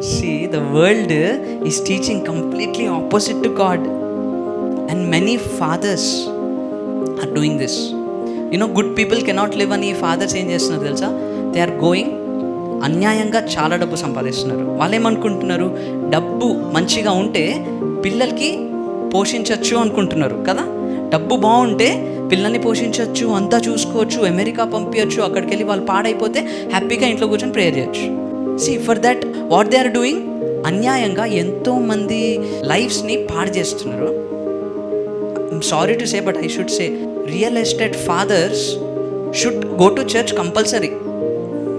See, the world is teaching completely opposite to God. And many fathers are doing this. You know, good people cannot live అని fathers ఏం చేస్తున్నారు తెలుసా? They are going అన్యాయంగా చాలా డబ్బు సంపాదిస్తున్నారు. వాళ్ళు ఏమనుకుంటున్నారు, డబ్బు మంచిగా ఉంటే పిల్లలకి పోషించవచ్చు అనుకుంటున్నారు కదా. డబ్బు బాగుంటే పిల్లల్ని పోషించవచ్చు, అంతా చూసుకోవచ్చు, అమెరికా పంపించచ్చు, అక్కడికి వెళ్ళి వాళ్ళు పాడైపోతే హ్యాపీగా ఇంట్లో కూర్చొని ప్రేయర్ చేయొచ్చు. See, for that what they are doing, అన్యాయంగా ఎంతోమంది లైఫ్స్ని పాడు చేస్తున్నారు. I'm sorry to say, but I should say, real estate fathers should go to church compulsory,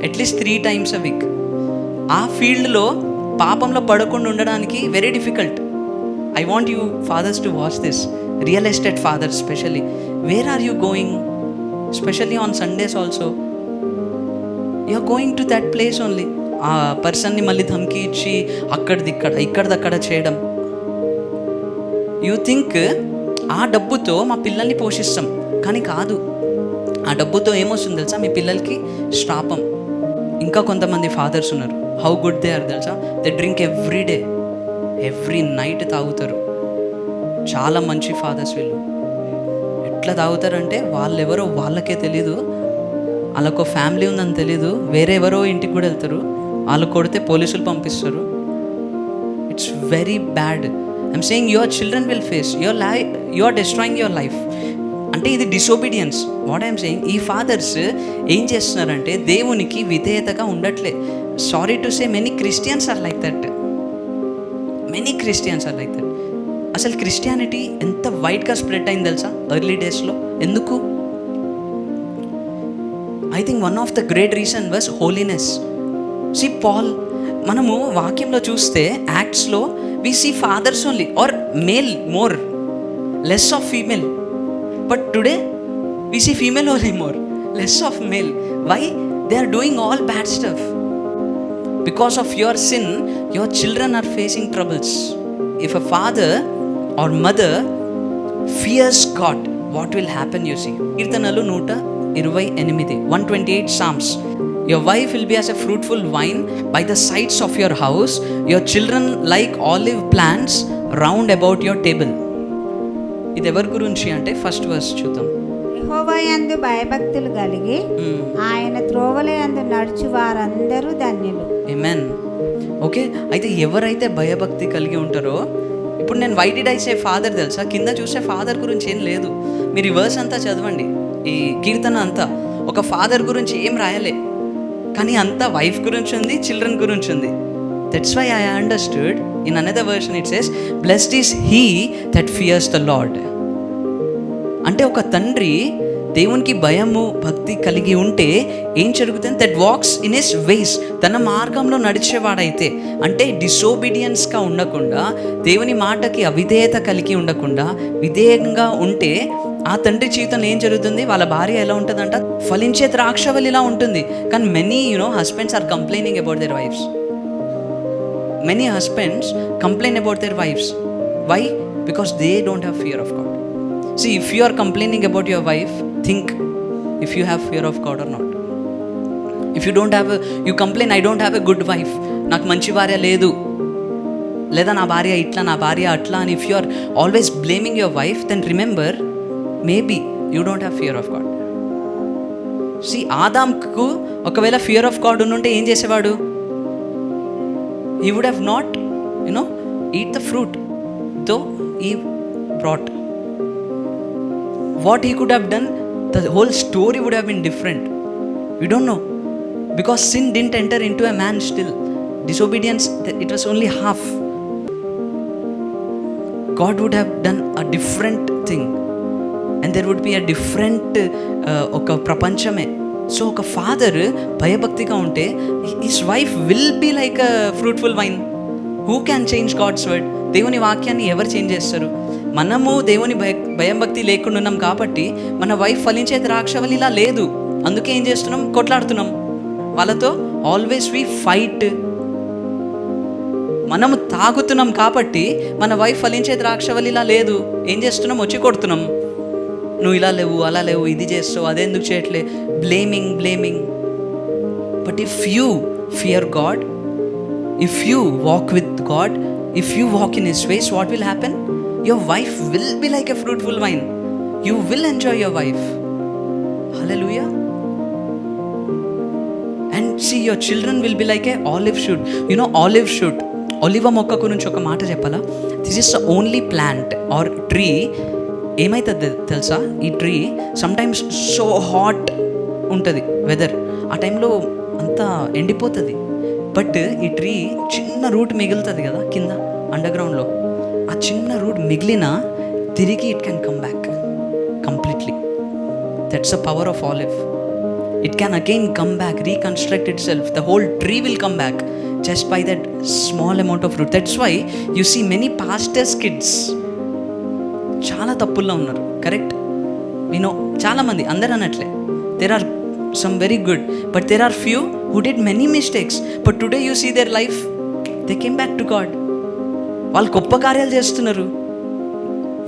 at least 3 times a week. ఆ ఫీల్డ్లో పాపంలో పడకుండా ఉండడానికి very difficult. I want you fathers to watch this, real estate fathers especially. Where are you going? Especially on Sundays also. You are going to that place only. ఆ పర్సన్ని మళ్ళీ ధమ్కి ఇచ్చి ఇక్కడదక్కడ చేయడం. యూ థింక్ ఆ డబ్బుతో మా పిల్లల్ని పోషిస్తాం, కానీ కాదు. ఆ డబ్బుతో ఏమొస్తుంది తెలుసా, మీ పిల్లలకి శాపం. ఇంకా కొంతమంది ఫాదర్స్ ఉన్నారు, హౌ గుడ్ దే ఆర్ తెలుసా, దే డ్రింక్ ఎవ్రీ నైట్ తాగుతారు. చాలా మంచి ఫాదర్స్ వీళ్ళు. ఎట్లా తాగుతారంటే వాళ్ళెవరో వాళ్ళకే తెలీదు, వాళ్ళకు ఫ్యామిలీ ఉందని తెలీదు, వేరే ఎవరో ఇంటికి కూడా వెళ్తారు, వాళ్ళు కొడితే పోలీసులు పంపిస్తారు. It's very bad. I'm saying your children will face you are destroying your life. అంటే ఇది డిసోబీడియన్స్. వాట్ ఐఎమ్ సేయింగ్, ఈ ఫాదర్స్ ఏం చేస్తున్నారంటే దేవునికి విధేయతగా ఉండట్లే. Sorry to say, many Christians are like that. అసలు క్రిస్టియానిటీ ఎంత వైడ్గా స్ప్రెడ్ అయింది తెలుసా ఎర్లీ డేస్లో. ఎందుకు? I think one of the great reason was holiness. See Paul, మనము వాక్యంలో చూస్తే యాక్ట్స్లో we see fathers only are male more, less of female. But today we see female only more, less of male. Why? They are doing all bad stuff. Because of your sin, your children are facing troubles. If a father or mother fears God, what will happen, you see? Kirtanalu 128, 128 Psalms. Your wife will be as a fruitful vine by the sides of your house, your children like olive plants round about your table. ఇది ఎవరి గురించి అంటే first verse చూద్దాం. యెహోవా యందు భయభక్తులు కలిగి ఆయన త్రోవల యందు నడుచు వారందరూ ధన్యులు. ఆమేన్. ఓకే, అయితే ఎవరైతే భయభక్తి కలిగి ఉంటారో, ఇప్పుడు నేను why did I say father తెలుసా, కింద చూసే ఫాదర్ గురించి ఏం లేదు. మీరు ఈ వర్స్ అంతా చదవండి, ఈ కీర్తన అంతా ఒక ఫాదర్ గురించి ఏం రాయలే, కానీ అంతా వైఫ్ గురించి ఉంది, చిల్డ్రన్ గురించి ఉంది. That's why I understood in another version it says, blessed is he that fears the lord. అంటే ఒక తండ్రి దేవునికి భయము భక్తి కలిగి ఉంటే ఏం జరుగుతుంది, that walks in his ways, తన మార్గంలో నడిచేవాడైతే, అంటే డిసోబీడియన్స్గా ఉండకుండా, దేవుని మాటకి అవిధేయత కలిగి ఉండకుండా విధేయంగా ఉంటే ఆ తండ్రి జీవితంలో ఏం జరుగుతుంది, వాళ్ళ భార్య ఎలా ఉంటుందంట, ఫలించే ద్రాక్షవల్లి ఇలా ఉంటుంది. కానీ many husbands are complaining about their wives. Many husbands complain about their wives. Why? Because they don't have fear of God. See, if you are complaining about your wife, think if you have fear of God or not. If you don't have you complain, I don't have a good wife, నాకు మంచి భార్య లేదు, లేదా నా భార్య ఇట్లా, నా భార్య అట్లా అని if you are always blaming your wife, then remember, maybe you don't have fear of God. See, ఆదాంకు ఒకవేళ ఫియర్ ఆఫ్ గాడ్ ఉంటే ఏం చేసేవాడు? He would have not, eat the fruit, though Eve brought. What he could have done, the whole story would have been different. We don't know. Because sin didn't enter into a man still. Disobedience, it was only half. God would have done a different thing. And there would be a different oka prapanchame. So ఒక father భయభక్తిగా ఉంటే his wife will be like a fruitful vine. Who can change God's word? దేవుని వాక్యాన్ని ఎవరు change చేస్తారు? మనము దేవుని భయభక్తి లేకుండా ఉన్నాం కాబట్టి మన వైఫ్ ఫలించే ద్రాక్షవల్లి ఇలా లేదు. అందుకే ఏం చేస్తున్నాం? కొట్లాడుతున్నాం వాళ్ళతో. Always we fight. మనము తాగుతున్నాం కాబట్టి మన వైఫ్ ఫలించే ద్రాక్షవల్లి ఇలా లేదు. ఏం చేస్తున్నాం? వచ్చి కొడుతున్నాం. నువ్వు ఇలా లేవు, అలా లేవు, ఇది చేస్తావు, అదెందుకు చేయట్లే, blaming. But if you fear God, If you walk with God, if you walk in His ways, what will happen? Your wife will be like a fruitful vine. You will enjoy your wife. Hallelujah. And see, your children will be like a olive shoot. You know, olive shoot, ఒలివ మొక్క గురించి ఒక మాట చెప్పాలా? This is the only plant or tree. ఏమవుతుంది తెలుసా? ఈ tree sometimes so hot ఉంటుంది వెదర్, ఆ టైంలో అంతా ఎండిపోతుంది. బట్ ఈ ట్రీ చిన్న రూట్ మిగులుతుంది కదా కింద అండర్గ్రౌండ్లో. ఆ చిన్న రూట్ మిగిలిన తిరిగి it can come back completely. That's the power of olive. It can again come back, reconstruct itself. The whole tree will come back just by that small amount of root. That's why you see many pastors' kids చాలా తప్పుల్లో ఉన్నారు. Correct? వినో చాలామంది, అందరూ అనట్లే. There are some very good, but there are few who did many mistakes. But today you see their life, they came back to God. వాళ్ళు గొప్ప కార్యాలు చేస్తున్నారు.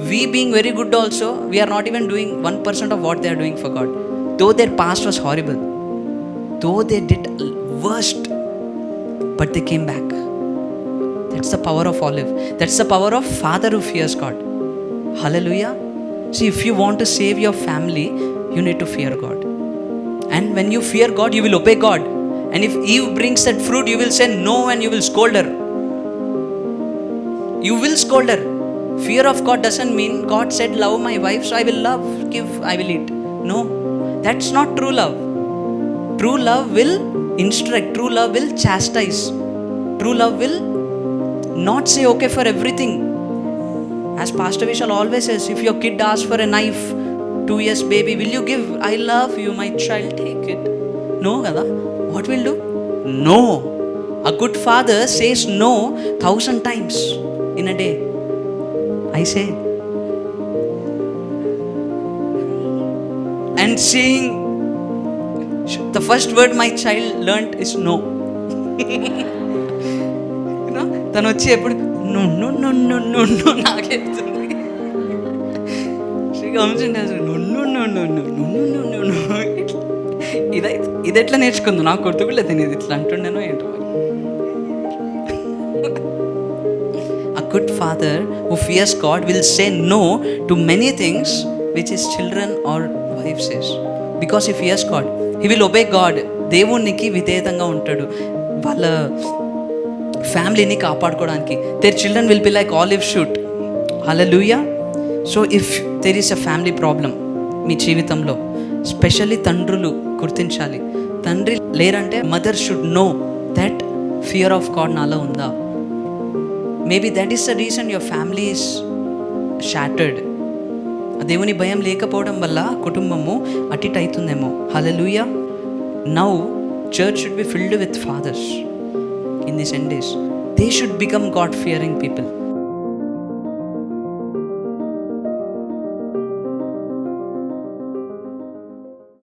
We being very good also, we are not even doing 1% of what they are doing for God. Though their past was horrible, though they did worst, but they came back. That's the power of olive. That's the power of father who fears God. Hallelujah. See, if you want to save your family, you need to fear God. And when you fear God, you will obey God. And if Eve brings that fruit, you will say no and you will scold her. You will scold her. Fear of God doesn't mean God said love my wife, so I will love, give, I will eat. No. That's not true love. True love will instruct. True love will chastise. True love will not say okay for everything. As Pastor Vishal always says, if your kid asks for a knife, 2 years baby, will you give? I love you, my child, take it. No, kada. What will do? No. A good father says no 1,000 times in a day. I say. And saying, the first word my child learnt is no. తను వచ్చి ఎప్పుడు no no no no no no నాకెత్తుంది. ఇది ఎట్లా నేర్చుకుంది? నాకు గుర్తుకులేదు నేను ఇది ఇట్లా అంటుండేనో ఏంటో. A good father who fears God will say no to many things which his children or wife says, because he fears God. He will obey God. దేవునికి విధేయంగా ఉంటాడు వాళ్ళ ఫ్యామిలీని కాపాడుకోవడానికి. Their children will be like olive shoot. Hallelujah. So if there is a family problem మీ జీవితంలో, specially తండ్రులు గుర్తించాలి. తండ్రి లేరంటే mother should know that fear of God నాలో ఉందా. Maybe that is the reason your family is shattered. దేవుని భయం లేకపోవడం వల్ల కుటుంబము అటు ఇటు అవుతుందేమో. Hallelujah. Now church should be filled with fathers in this end days. They should become God fearing people.